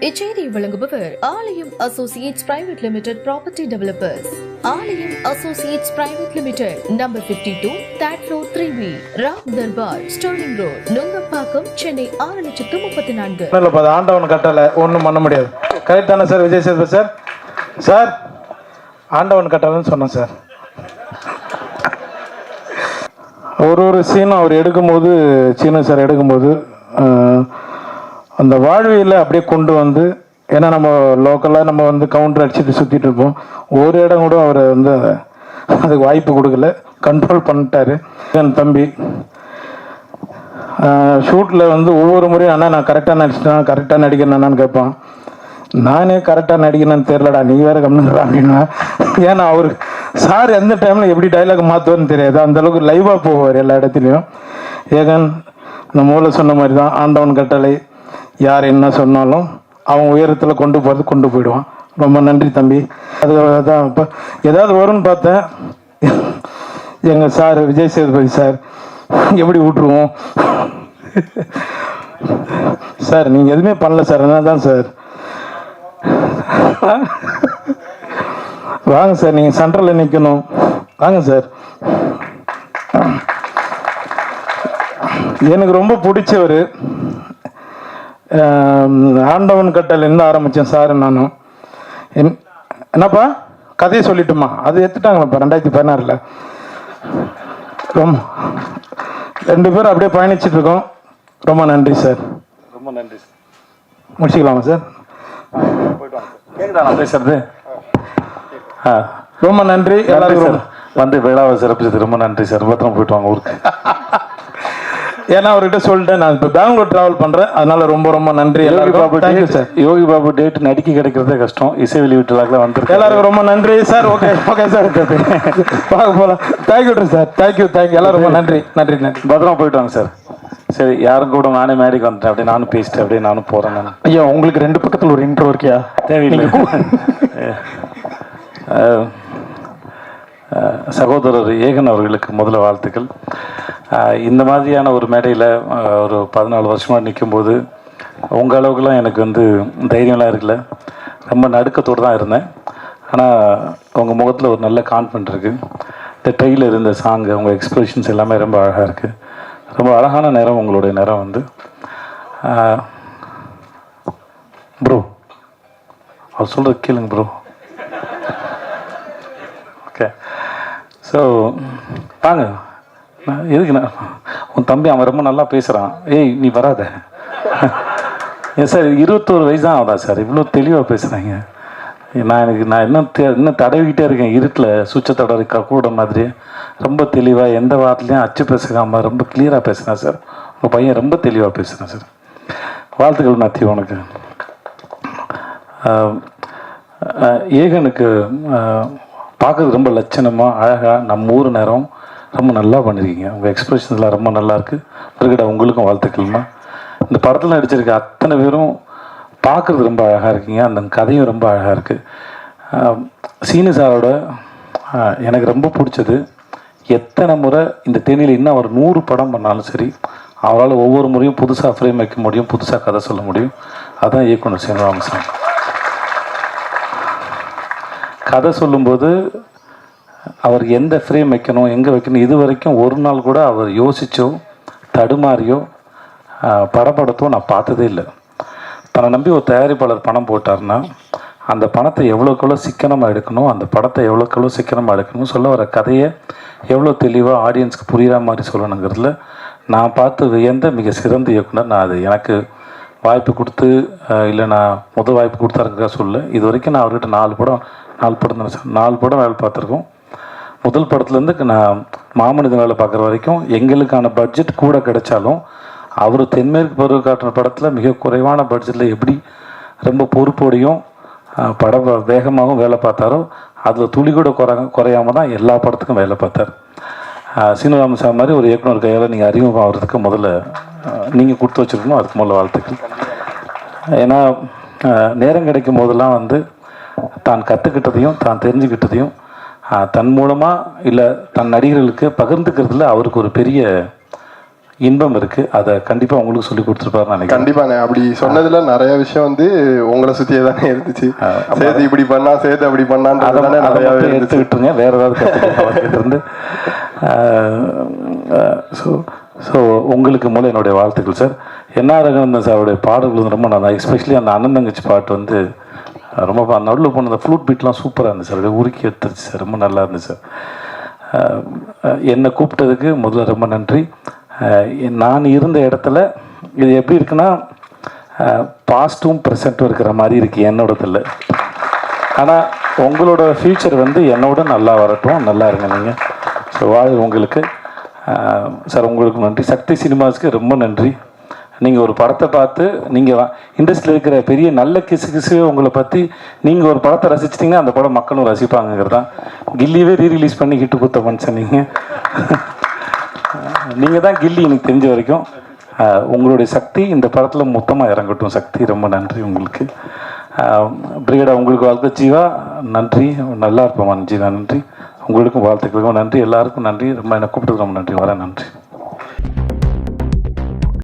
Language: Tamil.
இச்செய்தியை வழங்குபவர் Aalayam associates private limited property developers. Aalayam associates private limited, number 52, third floor, 3B, Ram Darbar, sterling road, Nungambakkam, Chennai 6,34,000. ஆண்டவன் கட்டளை ஒன்றும் பண்ண முடியாது. கரெக்ட் தானே sir Vijay Sethupathi sir? Sir ஆண்டவன் கட்டளைன்னு சொன்னேன் சார். ஒரு சீனும் அவர் எடுக்கும்போது, சீனு சார் எடுக்கும்போது அந்த வாழ்வியலை அப்படியே கொண்டு வந்து, ஏன்னா நம்ம லோக்கலாக நம்ம வந்து கவுண்டர் அடிச்சுட்டு சுற்றிட்டு இருப்போம். ஒரு இடம் கூட அவர் வந்து அதுக்கு வாய்ப்பு கொடுக்கல, கண்ட்ரோல் பண்ணிட்டாரு. என் தம்பி ஷூட்டில் வந்து ஒவ்வொரு முறையும் அண்ணா நான் கரெக்டாக நடிச்சிட்டேன், கரெக்டாக நடிக்கிறேன்னான்னு கேட்பான். நானே கரெக்டாக நடிக்கிறேன்னு தெரிலடா, நீ வேறு கம்மிடுறா அப்படின்னா. ஏன்னா அவர் சார் எந்த டைமில் எப்படி டைலாக் மாற்றுவார்னு தெரியாது, அந்தளவுக்கு லைவாக போவார் எல்லா இடத்துலையும். ஏகன் இந்த மூளை சொன்ன மாதிரி தான், ஆண்டவன் கட்டளை, யார் என்ன சொன்னாலும் அவன் உயரத்தில் கொண்டு போகிறது கொண்டு போயிடுவான். ரொம்ப நன்றி தம்பி. அதுதான் இப்போ ஏதாவது வரும்னு பார்த்தேன். எங்கள் சார் விஜய் சேதுபதி சார் எப்படி விட்டுருவோம் சார், நீங்கள் எதுவுமே பண்ணல சார், என்ன தான் சார். வாங்க சார், நீங்கள் சென்ட்ரலில் நிற்கணும், வாங்க சார். எனக்கு ரொம்ப பிடிச்சவர். ஆண்டவன் கட்டளைருந்து ஆரம்பித்தேன் சார் நானும். என்னப்பா கதையை சொல்லிட்டுமா? அது எடுத்துட்டாங்களப்பா 2016. ரொம்ப 2 பேரும் அப்படியே பயணிச்சுட்டு இருக்கோம். ரொம்ப நன்றி சார், ரொம்ப நன்றி சார். முடிச்சுக்கலாமா சார்? கேட்குதா நான் பேசுறது? ரொம்ப நன்றி எல்லாருக்கும். வந்து விழாவை சிறப்பிச்சது ரொம்ப நன்றி சார். பத்திரம் போயிட்டு வாங்க ஊருக்கு. ஏன்னா அவர்கிட்ட சொல்லிட்டேன், நான் இப்போ பெங்களூர் ட்ராவல் பண்ணுறேன், அதனால ரொம்ப ரொம்ப நன்றி. Yogi Babu thank you sir. Yogi Babu date நடிக்க கிடைக்கிறதே கஷ்டம், இசை வெளியீட்டுலாக வந்துருக்கு. எல்லாருக்கும் ரொம்ப நன்றி சார். ஓகே ஓகே சார், பார்க்க போகலாம். தேங்க்யூ சார், தேங்க்யூ எல்லாரும் ரொம்ப நன்றி நன்றி நன்றி. பத்திரமா போயிட்டு வாங்க சார். சரி, யாரும் கூட நானே மேடைக்கு வந்துட்டேன், அப்படியே நானும் பேசிட்டேன், அப்படியே நானும் போகிறேன். நான் ஐயா உங்களுக்கு 2 பக்கத்தில் ஒரு இன்ட்ரோ இருக்கியா? தேவையில்லை. சகோதரர் ஏகன் அவர்களுக்கு முதல்ல வாழ்த்துக்கள். இந்த மாதிரியான ஒரு மேடையில் ஒரு 14 வருஷமாக நிற்கும்போது உங்கள் அளவுக்குலாம் எனக்கு வந்து தைரியம்லாம் இருக்குல்ல, ரொம்ப நடுக்கத்தோடு தான் இருந்தேன். ஆனால் உங்கள் முகத்தில் ஒரு நல்ல கான்ஃபிடென்ட் இருக்குது. இந்த ட்ரெயிலர், இந்த சாங்கு, உங்கள் எக்ஸ்பிரஷன்ஸ் எல்லாமே ரொம்ப அழகாக இருக்குது. ரொம்ப அழகான நேரம் உங்களுடைய நேரம் வந்து. ப்ரோ அவர் சொல்கிறது கேளுங்க ப்ரோ. ஓகே, ஸோ வாங்க. எதுக்குண்ணா உன் தம்பி அவன் ரொம்ப நல்லா பேசுகிறான். ஏய் நீ வராத. ஏன் சார் 21 வயசு தான் ஆகுதா சார், இவ்வளோ தெளிவாக பேசுகிறாங்க. நான் இன்னும் தடவிக்கிட்டே இருக்கேன் இருட்டில், சுவிட்சை தடவை கூட மாதிரி. ரொம்ப தெளிவாக எந்த வார்த்தையும் அச்சு பேசுகாமல் ரொம்ப கிளியராக பேசுகிறேன் சார். உங்கள் பையன் ரொம்ப தெளிவாக பேசுகிறேன் சார். வாழ்த்துக்கள் மேத்யூ உனக்கு. ஏகனுக்கு பார்க்குறது ரொம்ப லட்சணமாக அழகாக நம்ம ஊர் நேரம் ரொம்ப நல்லா பண்ணியிருக்கீங்க. உங்கள் எக்ஸ்பிரஷன்ஸ்லாம் ரொம்ப நல்லாயிருக்கு. பிறகுடா உங்களுக்கும் வாழ்த்துக்கள்மா. இந்த படத்தில் நடிச்சிருக்க அத்தனை பேரும் பார்க்குறது ரொம்ப அழகாக இருக்கீங்க. அந்த கதையும் ரொம்ப அழகாக இருக்குது. சீனு சாரோட எனக்கு ரொம்ப பிடிச்சது, எத்தனை முறை இந்த தேனியில் இன்னும் அவர் 100 படம் பண்ணாலும் சரி, அவரால் ஒவ்வொரு முறையும் புதுசாக ஃப்ரேம் வைக்க முடியும், புதுசாக கதை சொல்ல முடியும். அதுதான் இயக்குனர் சீனிவாசன். கதை சொல்லும்போது அவர் எந்த ஃப்ரேம் வைக்கணும், எங்கே வைக்கணும், இது வரைக்கும் ஒரு நாள் கூட அவர் யோசிச்சோ தடுமாறியோ படப்படத்தோ நான் பார்த்ததே இல்லை. தன்னை நம்பி ஒரு தயாரிப்பாளர் பணம் போட்டார்னா அந்த பணத்தை எவ்வளோக்கெவ்வளோ சிக்கனமாக எடுக்கணும், அந்த படத்தை எவ்வளோக்கெவ்வளோ சிக்கனமாக எடுக்கணும், சொல்ல வர கதையை எவ்வளோ தெளிவாக ஆடியன்ஸ்க்கு புரிகிற மாதிரி சொல்லணுங்கிறதுல நான் பார்த்து வியந்த மிக சிறந்த இயக்குனர். நான் அது எனக்கு வாய்ப்பு கொடுத்து இல்லை நான் முதல் வாய்ப்பு கொடுத்தாருக்கா சொல்ல. இது வரைக்கும் நான் அவர்கிட்ட 4 படம் வேலை பார்த்துருக்கோம். முதல் படத்துலேருந்து நான் மாமனிதன் வேலை பார்க்குற வரைக்கும் எங்களுக்கான பட்ஜெட் கூட கிடைச்சாலும் அவர் தென்மேற்கு பருவ காட்டுற படத்தில் மிக குறைவான பட்ஜெட்டில் எப்படி ரொம்ப பொறுப்போடையும் படம் வேகமாகவும் வேலை பார்த்தாரோ அதில் துளி கூட குறையாமல் தான் எல்லா படத்துக்கும் வேலை பார்த்தார். சீனிவாசன் சார் மாதிரி ஒரு இயக்குனர் கையால் நீங்கள் அறிமுகம் ஆகிறதுக்கு முதல்ல நீங்கள் கொடுத்து வச்சுருக்கணும். அதுக்கு முதல்ல வாழ்த்துக்கள். ஏன்னா நேரம் கிடைக்கும் போதெல்லாம் வந்து தான் கற்றுக்கிட்டதையும் தான் தெரிஞ்சுக்கிட்டதையும் தன் மூலமாக இல்லை தன் நடிகர்களுக்கு பகிர்ந்துக்கிறதுல அவருக்கு ஒரு பெரிய இன்பம் இருக்குது. அதை கண்டிப்பாக உங்களுக்கு சொல்லி கொடுத்துருப்பாருன்னு நினைக்கிறேன். கண்டிப்பாண்ணே. அப்படி சொன்னதுல நிறைய விஷயம் வந்து உங்களை சுற்றியே தானே இருந்துச்சு. சேர்த்து இப்படி பண்ணா, சேர்த்து அப்படி பண்ணான்னு நிறையாவே எடுத்து விட்டுருங்க, வேற ஏதாவது கற்றுக்கிட்டு இருந்து. ஸோ உங்களுக்கு மூலம் என்னுடைய வாழ்த்துக்கள் சார். என்ஆர் ரங்கநாதன் சாருடைய பாடல்கள் வந்து ரொம்ப நல்லா, எஸ்பெஷலி அந்த அண்ணன் தங்கச்சி பாட்டு வந்து ரொம்ப நடுவில் போன அந்த ஃப்ளூட் பீட்லாம் சூப்பராக இருந்துச்சு சார். அப்படியே உருக்கி எடுத்துருச்சு சார், ரொம்ப நல்லா இருந்துச்சு சார். என்னை கூப்பிட்டதுக்கு முதல்ல ரொம்ப நன்றி. நான் இருந்த இடத்துல இது எப்படி இருக்குன்னா பாஸ்ட்டும் ப்ரெசண்ட்டும் இருக்கிற மாதிரி இருக்குது என்னோடதில். ஆனால் உங்களோட ஃப்யூச்சர் வந்து என்னோட நல்லா வரட்டும், நல்லா இருங்க நீங்கள். ஸோ வாழ் உங்களுக்கு சார், உங்களுக்கு நன்றி. சக்தி சினிமாஸ்க்கு ரொம்ப நன்றி. நீங்கள் ஒரு படத்தை பார்த்து நீங்கள் இண்டஸ்ட்ரியில் இருக்கிற பெரிய நல்ல கிசு உங்களை பற்றி நீங்கள் ஒரு படத்தை ரசிச்சிட்டிங்கன்னா அந்த படம் மக்களும் ரசிப்பாங்கிறது தான். கில்லியவே ரீரிலீஸ் பண்ணி ஹிட்டு கொடுத்த மனுஷன் நீங்கள் தான் கில்லி எனக்கு தெரிஞ்ச வரைக்கும். உங்களுடைய சக்தி இந்த படத்தில் மொத்தமாக இறங்கட்டும். சக்தி ரொம்ப நன்றி உங்களுக்கு. பிரிகேடா உங்களுக்கு வாழ்த்து. ஜீவா நன்றி, நல்லா இருப்போம் ஜீவா நன்றி. உங்களுக்கும் வாழ்த்துக்களுக்கும் நன்றி, எல்லாருக்கும் நன்றி. ரொம்ப என்னை கூப்பிட்டு ரொம்ப நன்றி. வரேன், நன்றி.